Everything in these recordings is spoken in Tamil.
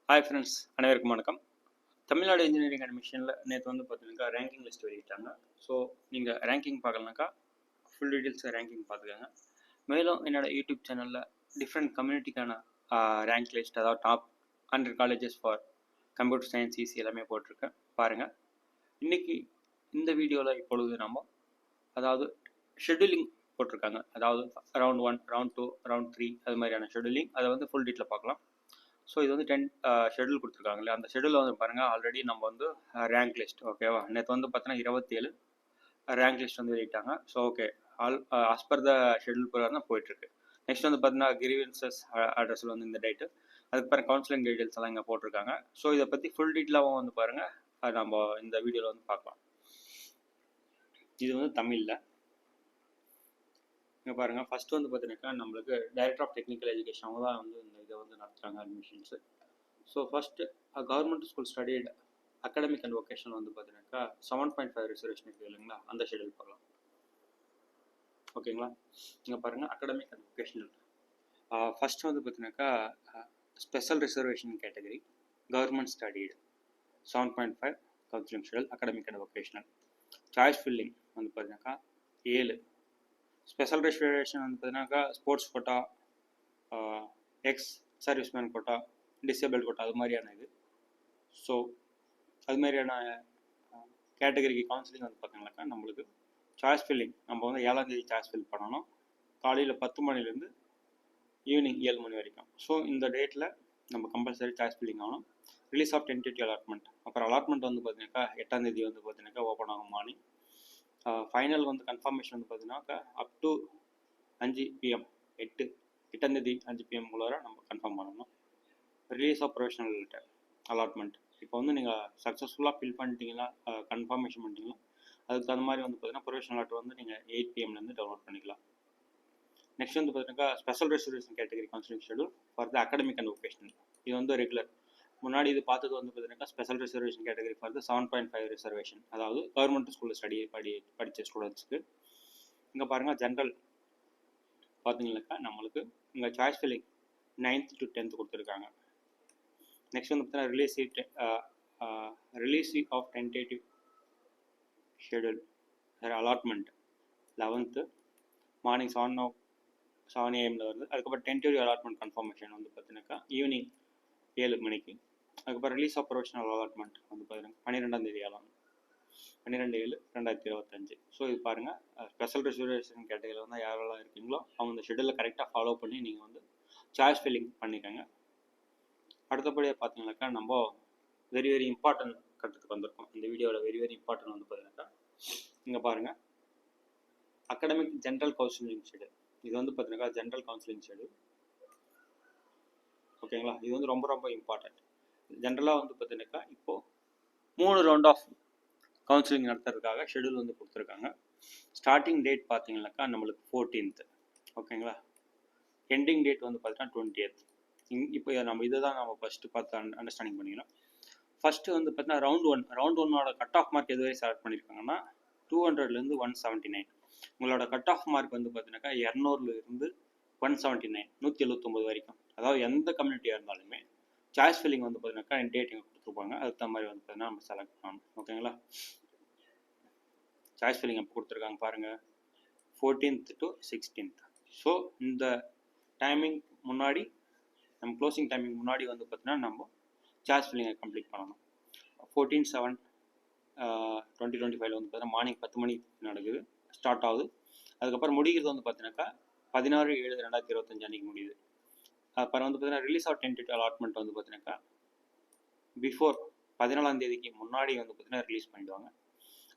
ஹாய் ஃப்ரெண்ட்ஸ், அனைவருக்கும் வணக்கம். தமிழ்நாடு இன்ஜினியரிங் அட்மிஷனில் நேற்று வந்து பார்த்தீங்கன்னாக்கா ரேங்கிங் லிஸ்ட் வெளியிட்டாங்க. ஸோ நீங்கள் ரேங்கிங் பார்க்கலனாக்கா ஃபுல் டீட்டெயில்ஸ் ரேங்கிங் பார்த்துக்கோங்க. மேலும் என்னோட யூடியூப் சேனலில் டிஃப்ரெண்ட் கம்யூனிட்டிக்கான ரேங்க் லிஸ்ட், அதாவது top 100 colleges for computer science EC எல்லாமே போட்டிருக்கேன், பாருங்கள். இன்றைக்கி இந்த வீடியோவில் இப்பொழுது நம்ம அதாவது ஷெட்யூலிங் போட்டிருக்காங்க, அதாவது ரவுண்ட் 1, ரவுண்ட் 2, ரவுண்ட் 3 அது மாதிரியான ஷெட்யூலிங். அதை வந்து ஃபுல் டீட்டெயில் பார்க்கலாம். ஸோ இது வந்து 10 ஷெட்யூல் கொடுத்துருக்காங்களே, அந்த ஷெட்யூலில் வந்து பாருங்கள். ஆல்ரெடி நம்ம வந்து ரேங்க் லிஸ்ட் ஓகேவா, நேற்று வந்து பார்த்தீங்கன்னா 27 ரேங்க் லிஸ்ட் வந்து வெளியிட்டாங்க. So okay, as per the schedule பிரகாரம் தான் போயிட்டுருக்கு. நெக்ஸ்ட் வந்து பார்த்தீங்கன்னா கிரீவன்சஸ் அட்ரஸில் வந்து இந்த டேட்டு, அதுக்கு பிறகு கவுன்சிலிங் டீட்டெயில்ஸ் எல்லாம் இங்கே போட்டிருக்காங்க. ஸோ இதை பற்றி ஃபுல் டீட்டெயிலாகவும் வந்து பாருங்கள், அது நம்ம இந்த வீடியோவில் வந்து பார்க்கலாம். இது வந்து தமிழில் இங்கே பாருங்கள். ஃபஸ்ட்டு வந்து பார்த்தீங்கன்னாக்கா நம்மளுக்கு டைரக்டர் ஆஃப் டெக்னிக்கல் எஜுகேஷன் அவங்க தான் வந்து இந்த இதை வந்து நடத்துகிறாங்க, admissions. So first government school studied academic and vocational வந்து பார்த்தீங்கன்னாக்கா 7.5 ரிசர்வேஷன் இருக்குது இல்லைங்களா, அந்த ஷெட்யூல் பார்க்கலாம். ஓகேங்களா, இங்கே பாருங்கள் அகாடமிக் அண்ட் வொகேஷனல். ஃபஸ்ட்டு வந்து பார்த்தீங்கன்னாக்கா special reservation category government studied 7.5 counselling schedule academic and vocational. Choice filling வந்து பார்த்தீங்கன்னாக்கா 7. ஸ்பெஷல் ரிசர்வேஷன் வந்து பார்த்தீங்கன்னாக்கா sports quota, ex serviceman quota, disable quota, அது மாதிரியான இது. ஸோ அது மாதிரியான கேட்டகரிக்கு கவுன்சிலிங் வந்து பார்த்தீங்கன்னாக்கா நம்மளுக்கு சாய்ஸ் ஃபில்லிங் நம்ம வந்து 7ஆம் தேதி சாய்ஸ் ஃபில் பண்ணணும், காலையில் 10 மணிலேருந்து ஈவினிங் 7 மணி வரைக்கும். ஸோ இந்த டேட்டில் நம்ம கம்பல்சரி சாய்ஸ் ஃபில்லிங் ஆகணும். ரிலீஸ் ஆஃப் டென்டேட்டிவ் அலாட்மெண்ட், அப்புறம் அலாட்மெண்ட் வந்து பார்த்தீங்கன்னாக்கா 8ஆம் தேதி வந்து பார்த்தீங்கன்னாக்கா ஓப்பன் ஆகும் மார்னிங். ஃபைனல் வந்து கன்ஃபர்மேஷன் வந்து பார்த்தீங்கன்னாக்கா அப் டு 5 PM 8ஆம் தேதி 5 PM குள்ளார நம்ம கன்ஃபார்ம் பண்ணணும். Release of provisional letter allotment, இப்போ வந்து நீங்கள் சக்ஸஸ்ஃபுல்லாக ஃபில் பண்ணிட்டீங்கன்னா, கன்ஃபர்மேஷன் பண்ணிட்டீங்கன்னா, அதுக்கு தகுந்த மாதிரி வந்து பார்த்தீங்கன்னா ப்ரொஃபஷனல் லெட்டர் வந்து நீங்கள் 8 PM டவுன்லோட் பண்ணிக்கலாம். நெக்ஸ்ட் வந்து பார்த்தீங்கன்னா special reservation category counselling schedule for the academic and vocational. இது வந்து ரெகுலர். முன்னாடி இது பார்த்தது வந்து பார்த்தீங்கன்னா special reservation category for the 7.5 reservation, அதாவது கவர்மெண்ட் ஸ்கூலில் படித்த ஸ்டூடெண்ட்ஸ்க்கு. இங்கே பாருங்கள் ஜென்ரல் பார்த்தீங்கன்னாக்கா நம்மளுக்கு இங்கே choice filling 9th to 10th கொடுத்துருக்காங்க. நெக்ஸ்ட் வந்து பார்த்தீங்கன்னா release of tentative schedule allotment 11th morning 7 AM வருது. அதுக்கப்புறம் டென்டேட்டிவ் அலாட்மெண்ட் கன்ஃபர்மேஷன் வந்து பார்த்தீங்கன்னாக்கா ஈவினிங் 7 மணிக்கு. அதுக்கப்புறம் ரிலீஸ் ஆஃப் ப்ரொஃபஷனல் அலாட்மெண்ட் வந்து பார்த்தீங்கன்னா 12ஆம் தேதி 12/7/2025. ஸோ இது பாருங்கள், ஸ்பெஷல் ரிசர்வேஷன் கேட்டகரியில் வந்து யாரெல்லாம் இருக்கீங்களோ அவங்க இந்த ஷெட்யூலில் கரெக்டாக ஃபாலோ பண்ணி நீங்கள் வந்து சாய்ஸ் ஃபில்லிங் பண்ணிக்கோங்க. அடுத்தபடியாக பார்த்தீங்கன்னாக்கா நம்ம வெரி வெரி இம்பார்ட்டன்ட் கட்டத்துக்கு வந்திருக்கோம். இந்த வீடியோவில் வெரி வெரி இம்பார்ட்டன்ட் வந்து பார்த்தீங்கன்னாக்கா இங்கே பாருங்கள் அகாடமிக் ஜென்ரல் கவுன்சிலிங் ஷெட்யூல். இது வந்து பார்த்தீங்கன்னா ஜென்ரல் கவுன்சிலிங் ஷெட்யூல். ஓகேங்களா, இது வந்து ரொம்ப ரொம்ப இம்பார்ட்டன்ட். ஜென்ரலாக வந்து பார்த்தீங்கன்னாக்கா இப்போது 3 ரவுண்ட் ஆஃப் கவுன்சிலிங் நடத்துறதுக்காக ஷெட்யூல் வந்து கொடுத்துருக்காங்க. ஸ்டார்டிங் டேட் பார்த்தீங்கன்னாக்கா நம்மளுக்கு 14th. ஓகேங்களா, எண்டிங் டேட் வந்து பார்த்தீங்கன்னா 20th. இப்போ நம்ம இதை தான் நம்ம ஃபஸ்ட்டு பார்த்து அண்டர்ஸ்டாண்டிங் பண்ணிக்கலாம். ஃபஸ்ட்டு வந்து பார்த்தீங்கன்னா ரவுண்ட் ஒன்னோட கட் ஆஃப் மார்க் எதுவரை செலக்ட் பண்ணியிருக்காங்கன்னா 200லேருந்து 179. உங்களோட கட் ஆஃப் மார்க் வந்து பார்த்தீங்கன்னாக்கா 200லேருந்து 179, 179 வரைக்கும். அதாவது எந்த கம்யூனிட்டியாக இருந்தாலுமே சாய்ஸ் ஃபில்லிங் வந்து பார்த்தீங்கன்னாக்கா டேட் இங்கே கொடுத்துருப்பாங்க, அதுக்கு தகுந்த மாதிரி வந்து பார்த்தீங்கன்னா நம்ம செலக்ட் பண்ணணும். ஓகேங்களா, சாய்ஸ் ஃபில்லிங் அப்போ கொடுத்துருக்காங்க பாருங்கள், 14th to 16th. ஸோ இந்த டைமிங் முன்னாடி நம்ம க்ளோசிங் டைமிங் முன்னாடி வந்து பார்த்தீங்கன்னா நம்ம சாய்ஸ் ஃபில்லிங்கை கம்ப்ளீட் பண்ணணும். 14/7/2025 வந்து பார்த்தீங்கன்னா மார்னிங் 10 மணிக்கு நடக்குது, ஸ்டார்ட் ஆகுது. அதுக்கப்புறம் முடிகிறது வந்து பார்த்தீங்கன்னாக்கா 16/7/2025 அன்றைக்கி முடியுது. அப்புறம் வந்து பார்த்தீங்கன்னா ரிலீஸ் ஆஃப் டென்டேட்டிவ் அலாட்மெண்ட் வந்து பார்த்தீங்கன்னாக்கா பிஃபோர் 14ஆம் தேதிக்கு முன்னாடி வந்து பார்த்தீங்கன்னா ரிலீஸ் பண்ணிடுவாங்க.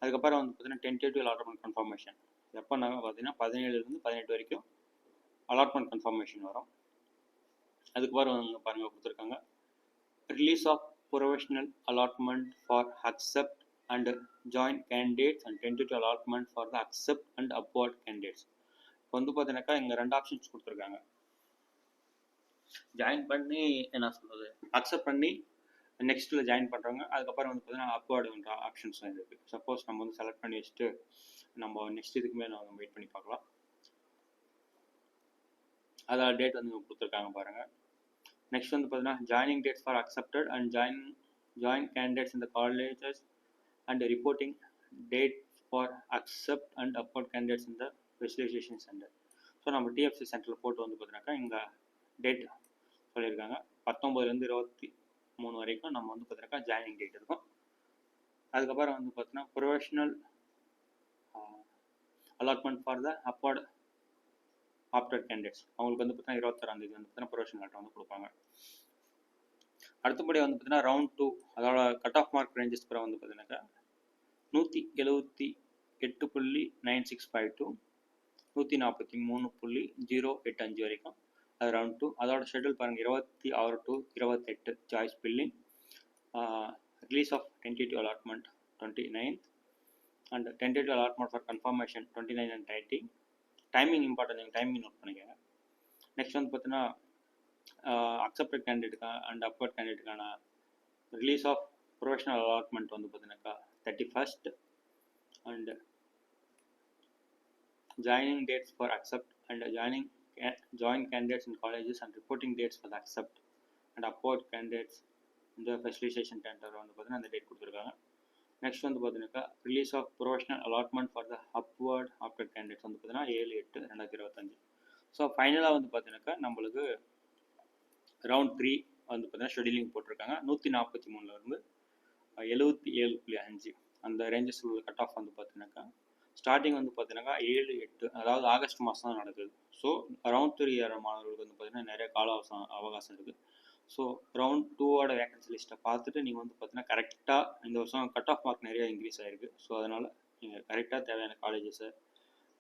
அதுக்கப்புறம் வந்து பார்த்தீங்கன்னா டென்டேட்டிவ் அலாட்மெண்ட் கன்ஃபர்மேஷன் எப்போ நாங்கள் பார்த்தீங்கன்னா 17லேருந்து 18 வரைக்கும் அலாட்மெண்ட் கன்ஃபர்மேஷன் வரும். அதுக்கப்புறம் பாருங்கள் கொடுத்துருக்காங்க release of professional allotment for accept and join candidates and tentative allotment for the accept and upward candidates. இப்போ வந்து பார்த்தீங்கன்னாக்கா இங்கே 2 ஆப்ஷன்ஸ் கொடுத்துருக்காங்க. ஜாயின் பண்ணி என்ன சொல்கிறது, அக்செப்ட் பண்ணி நெக்ஸ்ட்டில் ஜாயின் பண்ணுறவங்க, அதுக்கப்புறம் வந்து பார்த்தீங்கன்னா அப்வர்டுன்ற ஆப்ஷன்ஸ் இருக்குது. சப்போஸ் நம்ம வந்து செலக்ட் பண்ணி வச்சுட்டு நம்ம நெக்ஸ்ட் இதுக்கு மேலே நம்ம வெயிட் பண்ணி பார்க்கலாம். அதாவது டேட் வந்து கொடுத்துருக்காங்க பாருங்கள், நெக்ஸ்ட் வந்து பார்த்தீங்கன்னா joining dates for accepted and join candidates இந்த colleges and reporting date for accept and upward candidates இந்த ஸ்பெஷலைசேஷன் சென்டர். ஸோ நம்ம டிஎஃப்சி சென்டரில் போட்டு வந்து பார்த்தீங்கன்னாக்கா இங்கே டேட் சொல்லியிருக்காங்க 19லேருந்து 23 வரைக்கும் நம்ம வந்து பார்த்தீங்கன்னாக்கா ஜாயினிங் டேட் இருக்கும். அதுக்கப்புறம் வந்து பார்த்தீங்கன்னா professional allotment for the upward opter candidates அவங்களுக்கு வந்து பார்த்தீங்கன்னா 26ஆம் தேதி வந்து பார்த்தீங்கன்னா ப்ரொஃபஷனல் லெட்டர் வந்து கொடுப்பாங்க. அடுத்தபடி வந்து பார்த்தீங்கன்னா ரவுண்ட் 2 அதோட கட் ஆஃப் மார்க் ரேஞ்சஸ் கூட வந்து பார்த்தீங்கன்னாக்கா 178.9652 143.085 வரைக்கும் அது ரவுண்ட் 2. அதோட ஷெட்யூல் பாருங்கள் 26 to 28 choice filling, release of tentative allotment 29th and tentative allotment for confirmation 29 and 30. Timing important, நீங்கள் டைமிங் நோட் பண்ணிக்கோங்க. நெக்ஸ்ட் வந்து பார்த்தீங்கன்னா அக்செப்டட் கேண்டிடேட்டுக்கா அண்ட் அப்வர்ட் கேண்டிடேட்டுக்கான ரிலீஸ் ஆஃப் ப்ரொஃபஷனல் அலாட்மெண்ட் வந்து பார்த்தீங்கன்னாக்கா 31st and joining dates for accept and join candidates in colleges and reporting dates for the accept and upward candidates in the facilitation center வந்து பார்த்தீங்கன்னா அந்த டேட் கொடுத்துருக்காங்க. நெக்ஸ்ட் வந்து பார்த்தீங்கன்னாக்கா release of professional allotment for the upward opter candidates வந்து பார்த்தீங்கன்னா 7/8/2025. ஸோ ஃபைனலாக வந்து பார்த்தீங்கன்னாக்கா நம்மளுக்கு ரவுண்ட் 3 வந்து பார்த்தீங்கன்னா ஷெடியூலிங் போட்டிருக்காங்க 143லேருந்து 77.5 அந்த ரேஞ்சஸ் உள்ள கட் ஆஃப் வந்து பார்த்தீங்கன்னாக்கா ஸ்டார்டிங் வந்து பார்த்தீங்கன்னா 7-8 அதாவது ஆகஸ்ட் மாதம் தான் நடக்குது. ஸோ ரவுண்ட் 3 ஏற மாணவர்களுக்கு வந்து பார்த்தீங்கன்னா நிறைய கால அவகாசம் இருக்குது. ஸோ ரவுண்ட் 2ஓட வேகன்சி லிஸ்ட்டை பார்த்துட்டு நீங்கள் வந்து பார்த்தீங்கன்னா கரெக்டாக இந்த வருஷம் கட் ஆஃப் மார்க் நிறைய இன்க்ரீஸ் ஆகிருக்கு. ஸோ அதனால் நீங்கள் கரெக்டாக தேவையான காலேஜஸை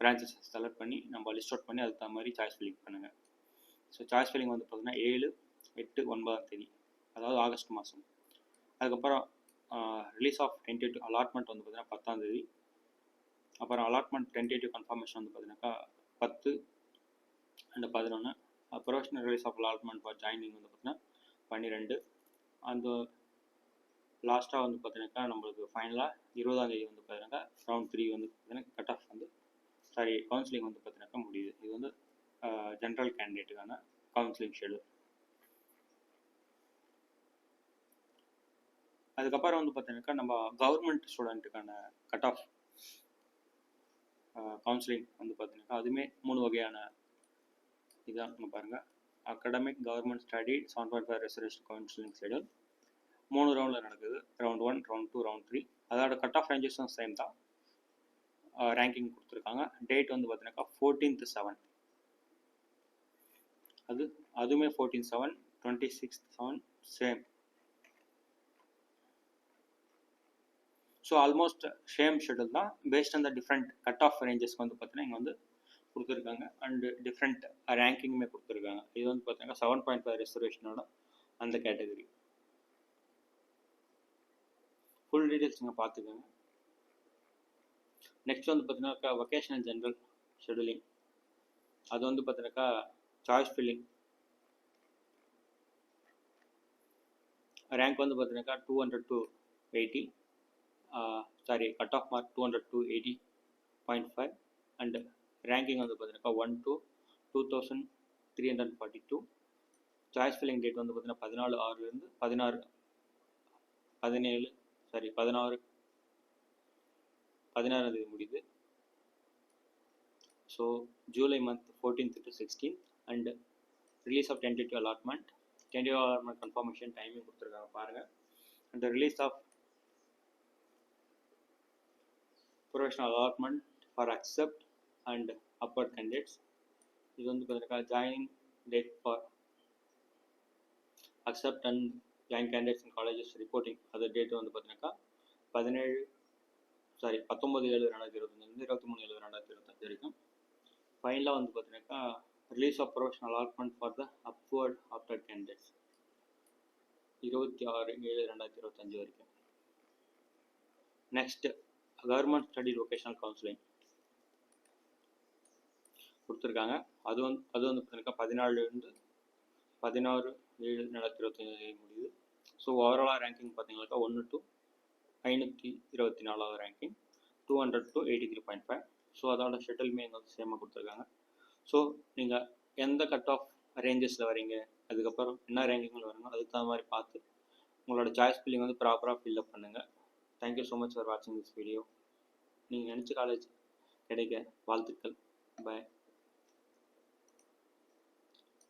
பிரான்ச்சஸ் செலக்ட் பண்ணி நம்ம லிஸ்ட் அவுட் பண்ணி அதுக்கு தகுந்த மாதிரி சாய்ஸ் ஃபில்லிங் பண்ணுங்கள். ஸோ சாய்ஸ் ஃபில்லிங் வந்து பார்த்தீங்கன்னா 7, 8, 9ஆம் தேதி அதாவது ஆகஸ்ட் மாதம். அதுக்கப்புறம் ரிலீஸ் ஆஃப் டென்டேட்டிவ் அலாட்மெண்ட் வந்து பார்த்தீங்கன்னா 10ஆம் தேதி. அப்புறம் அலாட்மெண்ட் டென்டேட்டிவ் கன்ஃபர்மேஷன் வந்து பார்த்தீங்கன்னாக்கா 10 and 11. Provisional release of allotment for joining வந்து பார்த்தீங்கன்னா 12. அந்த லாஸ்ட்டாக வந்து பார்த்தீங்கன்னாக்கா நம்மளுக்கு ஃபைனலாக 20ஆம் தேதி வந்து பார்த்தீங்கன்னாக்கா ரவுண்ட் 3 வந்து பார்த்தீங்கன்னா கட் ஆஃப் வந்து கவுன்சிலிங் வந்து பார்த்தீங்கன்னாக்கா முடியுது. இது வந்து ஜென்ரல் கேண்டிடேட்டுக்கான கவுன்சிலிங் ஷெடியூல். அதுக்கப்புறம் வந்து பார்த்தீங்கன்னாக்கா நம்ம கவர்மெண்ட் ஸ்டூடெண்ட்டுக்கான கட் ஆஃப் கவுன்சிலிங் வந்து பார்த்தீங்கன்னா அதுவுமே 3 வகையான இதான் நம்ம பாருங்கள். Academic government study 7.5 reservation counselling schedule 3 ரவுண்டில் நடக்குது. Round 1, round 2, round 3. அதோட கட் ஆஃப் ரேஞ்சஸும் சேம் தான். ரேங்கிங் கொடுத்துருக்காங்க. டேட் வந்து பார்த்தீங்கன்னாக்கா 14/7 அதுவுமே 14/7 26/7 same. So almost same schedule தான். Based on the different cut off ரேஞ்சஸ்க்கு வந்து பார்த்தீங்கன்னா இங்கே வந்து கொடுத்துருக்காங்க அண்டு டிஃப்ரெண்ட் ரேங்கிங்குமே கொடுத்துருக்காங்க. இது வந்து பார்த்தீங்கன்னா 7.5 ரெசர்வேஷனோட அந்த கேட்டகரி. ஃபுல் டீட்டெயில்ஸ் நீங்கள் பார்த்துக்கோங்க. நெக்ஸ்ட் வந்து பார்த்தீங்கன்னாக்கா வொகேஷனல் ஜென்ரல் ஷெடியூலிங் அது வந்து பார்த்தீங்கன்னாக்கா சாய்ஸ் ஃபில்லிங் ரேங்க் வந்து பார்த்தீங்கன்னாக்கா 200 to 80 cut off mark 200 to 80.5 and ranking வந்து பார்த்தீங்கன்னாக்கா 1 to 2342. சாய்ஸ் ஃபில்லிங் டேட் வந்து பார்த்தீங்கன்னா 14/6 16 தேதி முடியுது. So July month 14th to 16th and release of tentative allotment confirmation timing கொடுத்துருக்காங்க பாருங்கள். And release of professional allotment for accept and upward candidates. இது வந்து பார்த்தீங்கன்னா joining date for accept and join candidates in colleges reporting அது டேட் வந்து பார்த்தீங்கன்னாக்கா 19/7/2025 23/7/2025 வரைக்கும். ஃபைனலாக வந்து பார்த்தீங்கன்னாக்கா release of professional allotment for the upward opter candidates 26/7/2025 வரைக்கும். Next government study vocational counselling கொடுத்துருக்காங்க. அது வந்து பார்த்தீங்கன்னா 14 16/7/2025 முடியுது. ஸோ ஓவராலாக ரேங்கிங் பார்த்தீங்கன்னாக்கா 1 to 524 ரேங்கிங் 200 to 83.5. ஸோ அதோட ஷெட்டில்மே எங்களுக்கு சேமாக கொடுத்துருக்காங்க. ஸோ நீங்கள் எந்த கட் ஆஃப் ரேஞ்சஸில் வரீங்க அதுக்கப்புறம் என்ன ரேங்கிங்கில் வருங்க அதுக்கு தகுந்த மாதிரி பார்த்து உங்களோட சாய்ஸ் ஃபில்லிங் வந்து ப்ராப்பராக ஃபில்அப் பண்ணுங்கள். தேங்க்யூ ஸோ மச் ஃபார் வாட்சிங் திஸ் வீடியோ. நீங்கள் நினச்ச காலேஜ் கிடைக்க வாழ்த்துக்கள். பாய்.